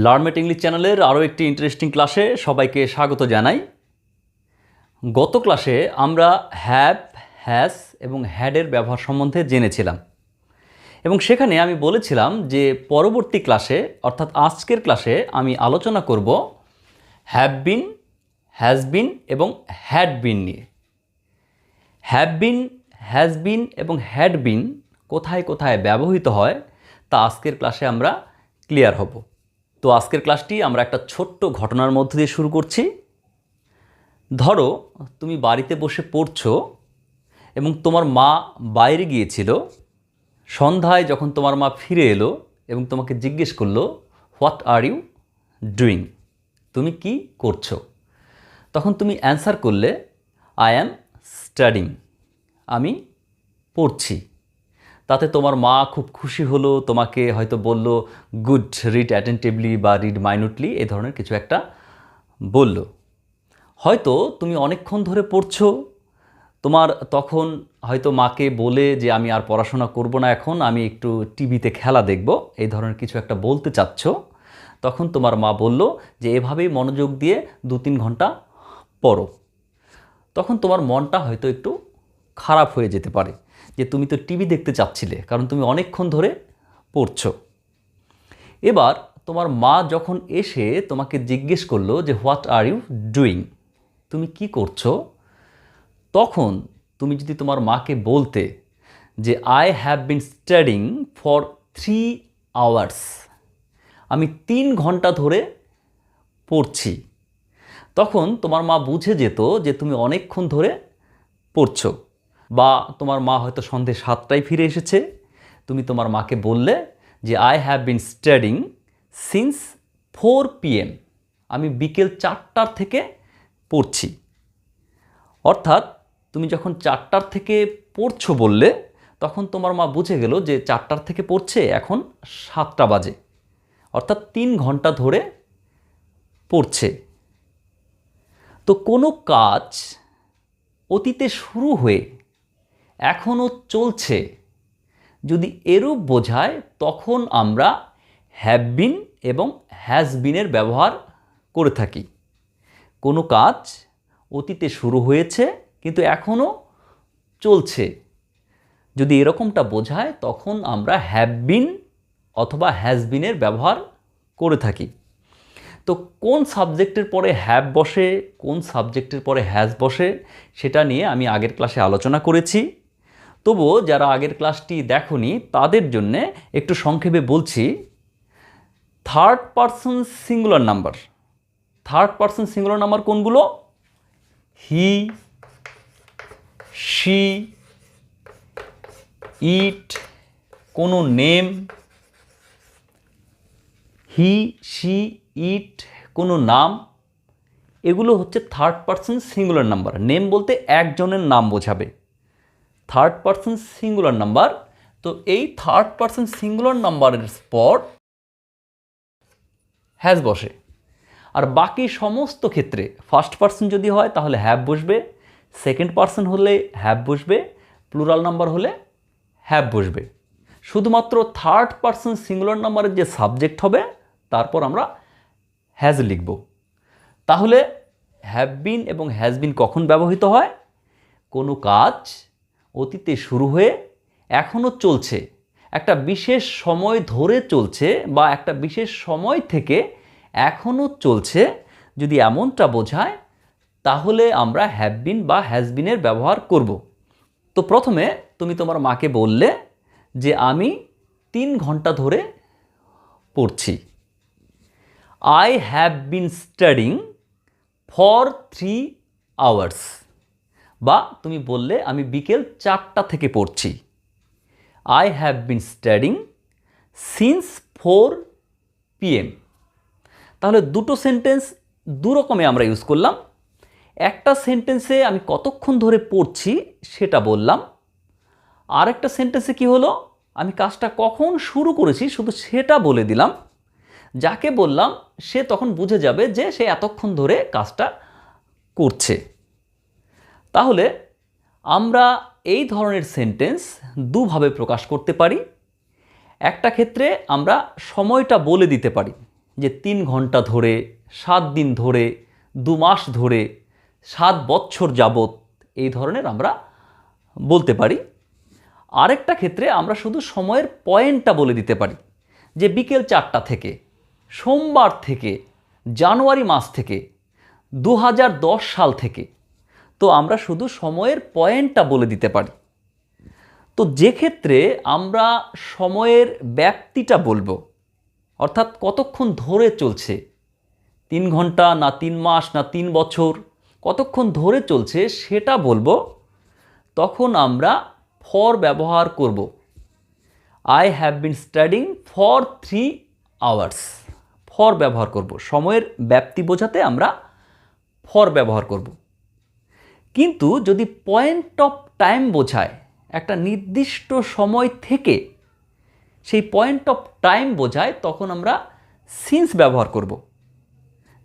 লার্নমেট English চ্যানেলের আরও একটি ইন্টারেস্টিং ক্লাসে সবাইকে স্বাগত জানাই। গত ক্লাসে আমরা হ্যাভ, হ্যাজ এবং হ্যাডের ব্যবহার সম্বন্ধে জেনেছিলাম এবং সেখানে আমি বলেছিলাম যে পরবর্তী ক্লাসে অর্থাৎ আজকের ক্লাসে আমি আলোচনা করব হ্যাভ বিন, হ্যাজ বিন এবং হ্যাড বিন নিয়ে। হ্যাভ বিন, হ্যাজ বিন এবং হ্যাড বিন কোথায় কোথায় ব্যবহৃত হয় তা আজকের ক্লাসে আমরা ক্লিয়ার হব। তো আজকের ক্লাসটি আমরা একটা ছোট্ট ঘটনার মধ্য দিয়ে শুরু করছি। ধরো তুমি বাড়িতে বসে পড়ছো এবং তোমার মা বাইরে গিয়েছিল। সন্ধ্যায় যখন তোমার মা ফিরে এলো এবং তোমাকে জিজ্ঞেস করলো, হোয়াট আর ইউ ডুইং, তুমি কি করছো? তখন তুমি অ্যান্সার করলে, আই অ্যাম স্টাডিং, আমি পড়ছি। তাতে তোমার মা খুব খুশি হলো, তোমাকে হয়তো বলল গুড, রিড অ্যাটেন্টিভলি বা রিড মাইনুটলি, এই ধরনের কিছু একটা বলল। হয়তো তুমি অনেকক্ষণ ধরে পড়ছো, তোমার তখন হয়তো মাকে বলে যে আমি আর পড়াশোনা করব না, এখন আমি একটু টিভিতে খেলা দেখব, এই ধরনের কিছু একটা বলতে চাচ্ছ। তখন তোমার মা বলল যে এভাবেই মনোযোগ দিয়ে 2-3 ঘন্টা পড়ো। তখন তোমার মনটা হয়তো একটু খারাপ হয়ে যেতে পারে যে তুমি তো টিভি দেখতে চাচ্ছিলে, কারণ তুমি অনেকক্ষণ ধরে পড়ছো। এবার তোমার মা যখন এসে তোমাকে জিজ্ঞেস করলো যে হোয়াট আর ইউ ডুইং, তুমি কি করছো? তখন তুমি যদি তোমার মাকে বলতে যে I have been studying for 3 hours, আমি 3 ঘন্টা ধরে পড়ছি, তখন তোমার মা বুঝে যেত যে তুমি অনেকক্ষণ ধরে পড়ছো। বা তোমার মা হয়তো সন্ধে 7টায় ফিরে এসেছে, তুমি তোমার মাকে বললে যে I have been studying since 4 PM, আমি বিকেল 4টার থেকে পড়ছি। অর্থাৎ তুমি যখন 4টার থেকে পড়ছো বললে, তখন তোমার মা বুঝে গেল যে 4টার থেকে পড়ছে, এখন 7টা বাজে, অর্থাৎ 3 ঘন্টা ধরে পড়ছে। তো কোনো কাজ অতীতে শুরু হয়ে এখনও চলছে যদি এরূপ বোঝায়, তখন আমরা হ্যাভ বিন এবং হ্যাজ বিনের ব্যবহার করে থাকি। কোনো কাজ অতীতে শুরু হয়েছে কিন্তু এখনও চলছে, যদি এরকমটা বোঝায় তখন আমরা হ্যাভ বিন অথবা হ্যাজ বিনের ব্যবহার করে থাকি। তো কোন সাবজেক্টের পরে হ্যাভ বসে, কোন সাবজেক্টের পরে হ্যাজ বসে, সেটা নিয়ে আমি আগের ক্লাসে আলোচনা করেছি। তবুও যারা আগের ক্লাসটি দেখোনি তাদের জন্যে একটু সংক্ষেপে বলছি। Third person singular number, third person singular number কোনগুলো? হি, শি, ইট, কোনো নেম, হি, শি, ইট, কোনো নাম, এগুলো হচ্ছে third person singular number. Name বলতে একজনের নাম বোঝাবে, থার্ড পারসন সিঙ্গুলার নাম্বার। তো এই থার্ড পারসন সিঙ্গুলার নাম্বারের পর হ্যাজ বসে। আর বাকি সমস্ত ক্ষেত্রে ফার্স্ট পারসন যদি হয় তাহলে হ্যাভ বসবে, সেকেন্ড পারসন হলে হ্যাভ বসবে, প্লুরাল নাম্বার হলে হ্যাভ বসবে। শুধুমাত্র থার্ড পারসন সিঙ্গুলার নাম্বারের যে সাবজেক্ট হবে তারপর আমরা হ্যাজ লিখব। তাহলে হ্যাভ বিন এবং হ্যাজ বিন কখন ব্যবহৃত হয়? কোনো কাজ অতীতে শুরু হয়ে এখনও চলছে, একটা বিশেষ সময় ধরে চলছে বা একটা বিশেষ সময় থেকে এখনও চলছে, যদি এমনটা বোঝায় তাহলে আমরা হ্যাভ বিন বা হ্যাজ বিনের ব্যবহার করব। তো প্রথমে তুমি তোমার মাকে বললে যে আমি 3 ঘন্টা ধরে পড়ছি। I have been studying for 3 hours. বা তুমি বললে আমি বিকেল 4টা থেকে পড়ছি। I have been studying since 4 PM। তাহলে দুটো সেন্টেন্স দু রকমে আমরা ইউজ করলাম। একটা সেন্টেন্সে আমি কতক্ষণ ধরে পড়ছি সেটা বললাম, আর একটা সেন্টেন্সে কি হলো, আমি কাজটা কখন শুরু করেছি শুধু সেটা বলে দিলাম। যাকে বললাম সে তখন বুঝে যাবে যে সে এতক্ষণ ধরে কাজটা করছে। তাহলে আমরা এই ধরনের সেন্টেন্স দুভাবে প্রকাশ করতে পারি। একটা ক্ষেত্রে আমরা সময়টা বলে দিতে পারি যে 3 ঘন্টা ধরে, 7 দিন ধরে, 2 মাস ধরে, 7 বছর যাবত, এই ধরনের আমরা বলতে পারি। আরেকটা ক্ষেত্রে আমরা শুধু সময়ের পয়েন্টটা বলে দিতে পারি যে বিকেল 4টা থেকে, সোমবার থেকে, জানুয়ারি মাস থেকে, 2010 সাল থেকে। তো আমরা শুধু সময়ের পয়েন্টটা বলে দিতে পারি। তো যে ক্ষেত্রে আমরা সময়ের ব্যাপ্তিটা বলবো, অর্থাৎ কতক্ষণ ধরে চলছে, 3 ঘন্টা না 3 মাস না 3 বছর, কতক্ষণ ধরে চলছে সেটা বলবো, তখন আমরা ফর ব্যবহার করব। I have been studying for 3 hours. For ব্যবহার করব, সময়ের ব্যাপ্তি বোঝাতে আমরা ফর ব্যবহার করব। কিন্তু যদি পয়েন্ট অফ টাইম বোঝায়, একটা নির্দিষ্ট সময় থেকে সেই পয়েন্ট অফ টাইম বোঝায়, তখন আমরা সিন্স ব্যবহার করব।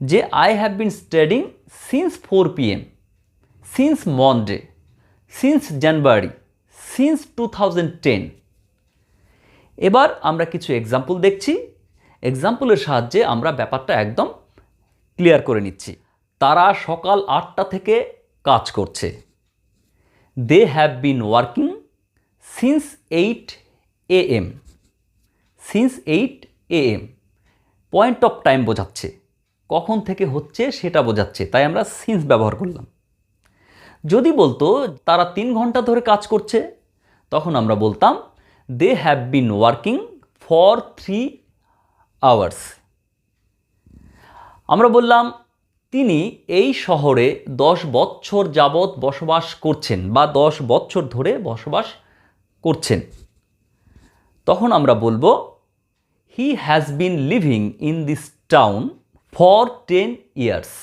যে I have been studying since 4 PM, since Monday, since January, since 2010। এবার আমরা কিছু এক্সাম্পল দেখছি। এক্সাম্পলের সাহায্যে আমরা ব্যাপারটা একদম ক্লিয়ার করে নিচ্ছি। তারা সকাল 8টা থেকে কাজ করছে। They have been working since 8 AM, since 8 AM। Point of time বোঝাচ্ছে, কখন থেকে হচ্ছে সেটা বোঝাচ্ছে, তাই আমরা সিন্স ব্যবহার করলাম। যদি বলতো তারা 3 ঘন্টা ধরে কাজ করছে, তখন আমরা বলতাম they have been working for 3 hours. আমরা বললাম তিনি এই শহরে 10 বছর যাবৎ বসবাস করছেন বা 10 বছর ধরে বসবাস করছেন, তখন আমরা বলবো he has been living in this town for 10 years.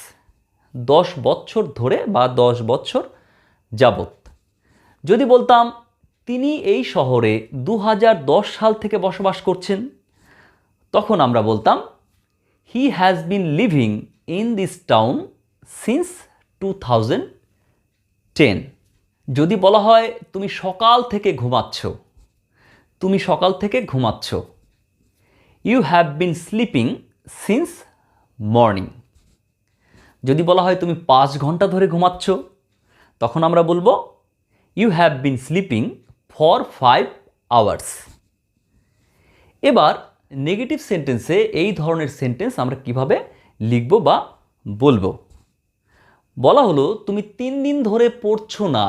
10 বছর ধরে বা 10 বছর যাবৎ। যদি বলতাম তিনি এই শহরে 2010 সাল থেকে বসবাস করছেন, তখন আমরা বলতাম he has been living in this town since 2010। যদি বলা হয় তুমি সকাল থেকে ঘুমাচ্ছ, তুমি সকাল থেকে ঘুমাচ্ছ, you have been sleeping since morning. যদি বলা হয় তুমি 5 ঘন্টা ধরে ঘুমাচ্ছ, তখন আমরা বলবো you have been sleeping for 5 hours. এবার নেগেটিভ সেন্টেন্সে এই ধরনের সেন্টেন্স আমরা কিভাবে লিখব বা বলবো। বলা হলো তুমি 3 দিন ধরে পড়ছো না,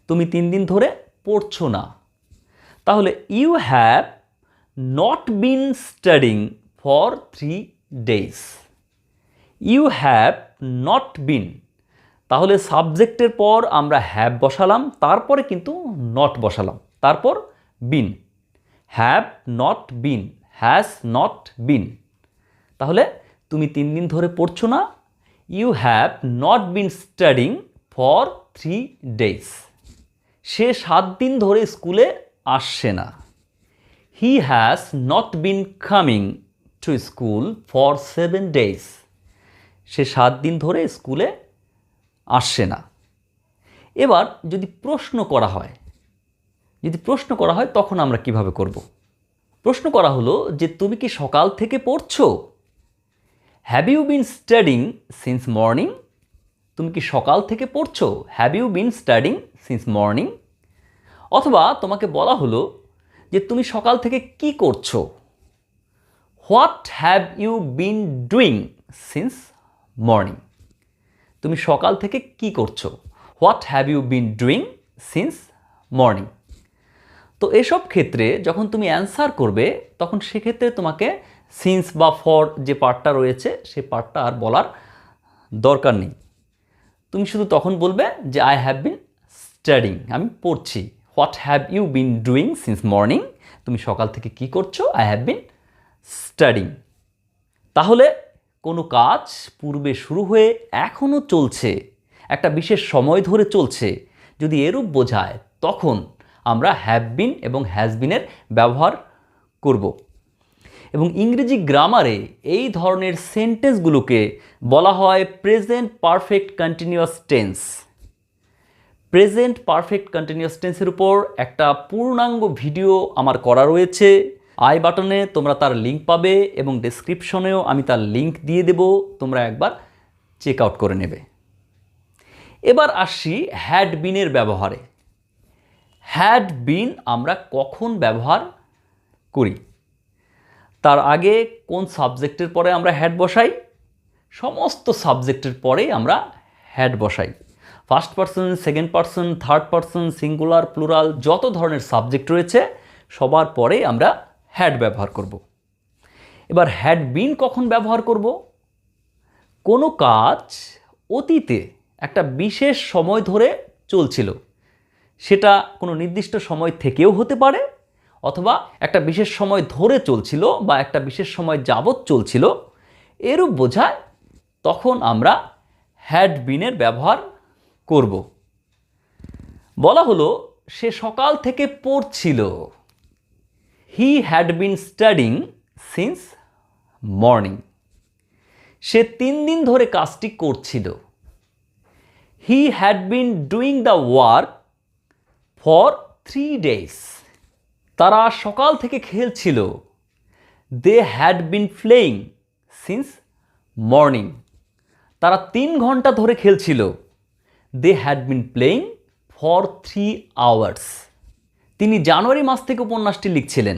তুমি 3 দিন ধরে পড়ছো না। তাহলে you have not been studying for 3 days. You have not been, তাহলে সাবজেক্টের পর আমরা হ্যাভ বসালাম, তারপরে কিন্তু নট বসালাম, তারপর been. Have not been, has not been. তাহলে তুমি 3 দিন ধরে পড়ছো না, you have not been studying for 3 days. সে 7 দিন ধরে স্কুলে আসছে না। He has not been coming to school for 7 days. সে 7 দিন ধরে স্কুলে আসছে না। এবার যদি প্রশ্ন করা হয়, তখন আমরা কিভাবে করব? প্রশ্ন করা হলো যে তুমি কি সকাল থেকে পড়ছো? Have you been studying since morning? তুমি কি সকাল থেকে পড়ছো? Have you been studying since morning? অথবা তোমাকে বলা হলো যে তুমি সকাল থেকে কি করছো? What have you been doing since morning? তুমি সকাল থেকে কি করছো? What have you been doing since morning? তো এসব ক্ষেত্রে যখন তুমি অ্যান্সার করবে, তখন সেক্ষেত্রে তোমাকে সিন্স বা ফর যে পার্টটা রয়েছে সে পার্টটা আর বলার দরকার নেই। তুমি শুধু তখন বলবে যে আই হ্যাভ বিন স্টাডিং, আমি পড়ছি। What have you been doing since morning? তুমি সকাল থেকে কি করছো? I have been studying. তাহলে কোনো কাজ পূর্বে শুরু হয়ে এখনও চলছে, একটা বিশেষ সময় ধরে চলছে, যদি এরূপ বোঝায়, তখন আমরা হ্যাভ বিন এবং হ্যাজ বিনের ব্যবহার করব। এবং ইংরেজি গ্রামারে এই ধরনের সেন্টেন্সগুলোকে বলা হয় present perfect continuous tense. Present perfect continuous টেন্সের উপর একটা পূর্ণাঙ্গ ভিডিও আমার করা রয়েছে, আই বাটনে তোমরা তার লিঙ্ক পাবে এবং ডেসক্রিপশনেও আমি তার লিঙ্ক দিয়ে দেব, তোমরা একবার চেক আউট করে নেবে। এবার আসছি হ্যাড বিনের ব্যবহারে। হ্যাড বিন আমরা কখন ব্যবহার করি? তার আগে কোন সাবজেক্টের পরে আমরা হ্যাড বসাই? সমস্ত সাবজেক্টের পরেই আমরা হ্যাড বসাই। First person, second person, third person, singular, plural, যত ধরনের সাবজেক্ট রয়েছে সবার পরেই আমরা হ্যাড ব্যবহার করব। এবার হ্যাড বিন কখন ব্যবহার করব? কোনো কাজ অতীতে একটা বিশেষ সময় ধরে চলছিল, সেটা কোনো নির্দিষ্ট সময় থেকেও হতে পারে, অথবা একটা বিশেষ সময় ধরে চলছিল বা একটা বিশেষ সময় যাবৎ চলছিল, এরূপ বোঝায়, তখন আমরা হ্যাড বিনের ব্যবহার করব। বলা হলো সে সকাল থেকে পড়ছিল। He had been studying since morning. সে 3 দিন ধরে কাজটি করছিল। He had been doing the work for 3 days। তারা সকাল থেকে খেলছিল। They had been playing since morning. তারা 3 ঘন্টা ধরে খেলছিল। They had been playing for 3 hours। তিনি জানুয়ারি মাস থেকে উপন্যাসটি লিখছিলেন।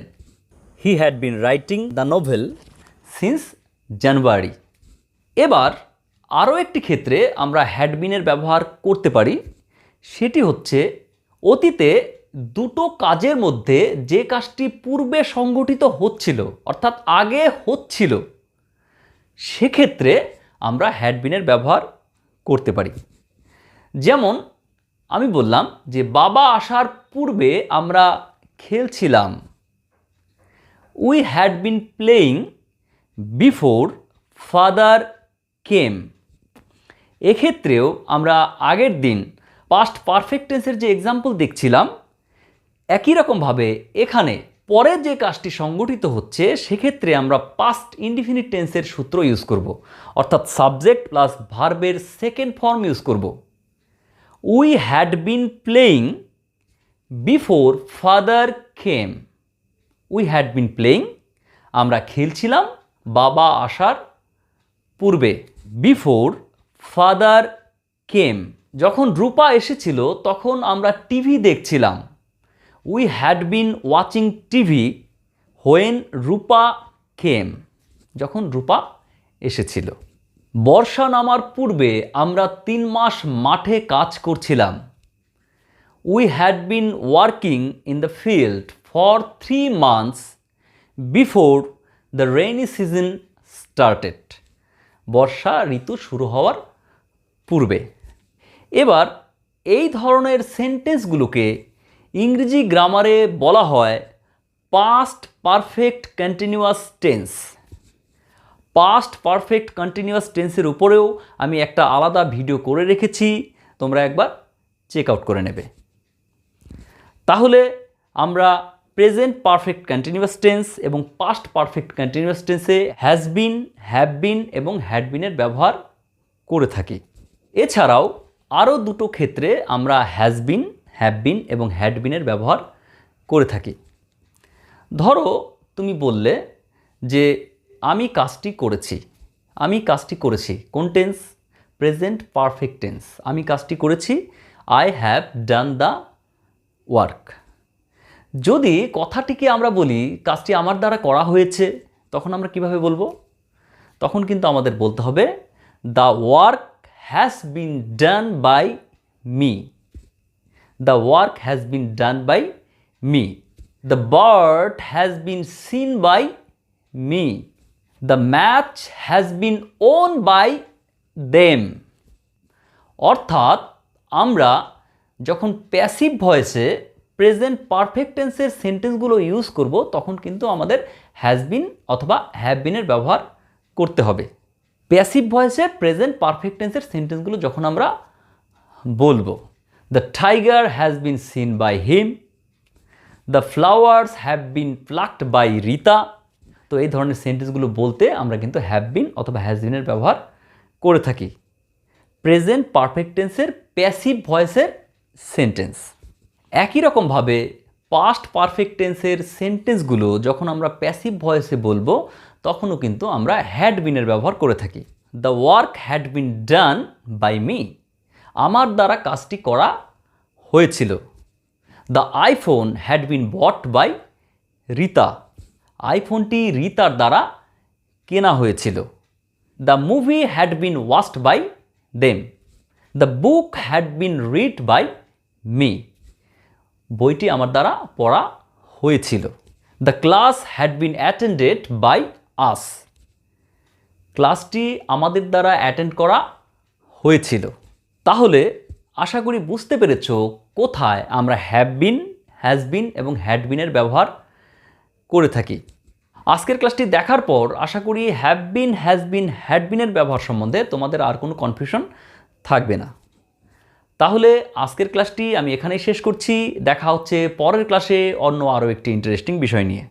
He had been writing the novel since January. এবার আরও একটি ক্ষেত্রে আমরা হ্যাড বিনের ব্যবহার করতে পারি, সেটি হচ্ছে অতীতে দুটো কাজের মধ্যে যে কাজটি পূর্বে সংগঠিত হচ্ছিল, অর্থাৎ আগে হচ্ছিল, সেক্ষেত্রে আমরা হ্যাড বিনের ব্যবহার করতে পারি। যেমন আমি বললাম যে বাবা আসার পূর্বে আমরা খেলছিলাম। We had been playing before father came. এক্ষেত্রেও আমরা আগের দিন পাস্ট পারফেক্ট টেন্সের যে এক্সাম্পল দেখছিলাম, একই রকমভাবে এখানে পরে যে কাজটি সংগঠিত হচ্ছে সেক্ষেত্রে আমরা পাস্ট ইনডিফিনিট টেন্সের সূত্র ইউজ করব, অর্থাৎ সাবজেক্ট প্লাস ভার্বের সেকেন্ড ফর্ম ইউজ করব। We had been playing before father came. We had been playing, আমরা খেলছিলাম বাবা আসার পূর্বে। বিফোর ফাদার কেম, যখন রূপা এসেছিল তখন আমরা টিভি দেখছিলাম। We had been watching TV when Rupa came, যখন রূপা এসেছিল। বর্ষা নামার পূর্বে আমরা 3 মাস মাঠে কাজ করছিলাম। We had been working in the field for 3 months before the rainy season started. বর্ষা ঋতু শুরু হওয়ার পূর্বে। এবার এই ধরনের সেন্টেন্সগুলোকে ইংরেজি গ্রামারে বলা হয় past perfect continuous tense. Past perfect continuous টেন্সের উপরেও আমি একটা আলাদা ভিডিও করে রেখেছি, তোমরা একবার চেক আউট করে নেবে। তাহলে আমরা প্রেজেন্ট পারফেক্ট কন্টিনিউয়াস টেন্স এবং পাস্ট পারফেক্ট কন্টিনিউয়াস টেন্সে হ্যাজ বিন, হ্যাভ বিন এবং হ্যাড বিনের ব্যবহার করে থাকি। এছাড়াও আরও দুটো ক্ষেত্রে আমরা হ্যাজ বিন, হ্যাভ বিন এবং হ্যাড বিনের ব্যবহার করে থাকি। ধরো তুমি বললে যে আমি কাজটি করেছি। আমি কাজটি করেছি কোন টেন্স? Present perfect tense. আমি কাজটি করেছি, I have done the work. যদি কথাটিকে আমরা বলি কাজটি আমার দ্বারা করা হয়েছে, তখন আমরা কিভাবে বলবো? তখন কিন্তু আমাদের বলতে হবে the work has been done by me. The work has been done by me. The bird has been seen by me. The match has been won by them. অর্থাৎ আমরা যখন প্যাসিভ ভয়েসে প্রেজেন্ট পারফেক্ট টেন্সের সেন্টেন্সগুলো use করব, তখন কিন্তু আমাদের has been অথবা have বিনের ব্যবহার করতে হবে। প্যাসিভ ভয়েসে প্রেজেন্ট পারফেক্ট টেন্সের সেন্টেন্সগুলো যখন আমরা বলবো, the tiger has been seen by him. The flowers have been plucked by Rita. তো এই ধরনের সেন্টেন্সগুলো বলতে আমরা কিন্তু হ্যাভ বিন অথবা হ্যাজ বিনের ব্যবহার করে থাকি। প্রেজেন্ট পারফেক্ট টেন্সের প্যাসিভ ভয়েসের সেন্টেন্স। একই রকমভাবে পাস্ট পারফেক্ট টেন্সের সেন্টেন্সগুলো যখন আমরা প্যাসিভ ভয়েসে বলবো তখনও কিন্তু আমরা হ্যাড বিনের ব্যবহার করে থাকি। The work had been done by me, আমার দ্বারা কাজটি করা হয়েছিল। The iPhone had been bought by Rita, আইফোনটি রিতার দ্বারা কেনা হয়েছিল। The movie had been watched by them, the book had been read by me, বইটি আমার দ্বারা পড়া হয়েছিল। The class had been attended by us, ক্লাসটি আমাদের দ্বারা অ্যাটেন্ড করা হয়েছিল। তাহলে আশা করি বুঝতে পেরেছ কোথায় আমরা হ্যাভ বিন, হ্যাজ বিন এবং হ্যাড বিনের ব্যবহার করে থাকি। আজকের ক্লাসটি দেখার পর আশা করি have been, has been, had বিনের ব্যবহার সম্বন্ধে তোমাদের আর কোনো কনফিউশন থাকবে না। তাহলে আজকের ক্লাসটি আমি এখানেই শেষ করছি। দেখা হচ্ছে পরের ক্লাসে অন্য আরও একটি ইন্টারেস্টিং বিষয় নিয়ে।